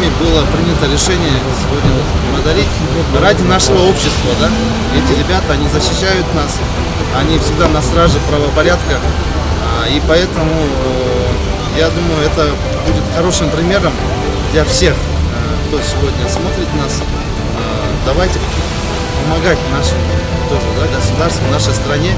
нами было принято решение сегодня подарить ради нашего общества. Да? Эти ребята, они защищают нас, они всегда на страже правопорядка. И поэтому, я думаю, это будет хорошим примером для всех, кто сегодня смотрит нас. Давайте помогать нашему тоже, да, государству, нашей стране.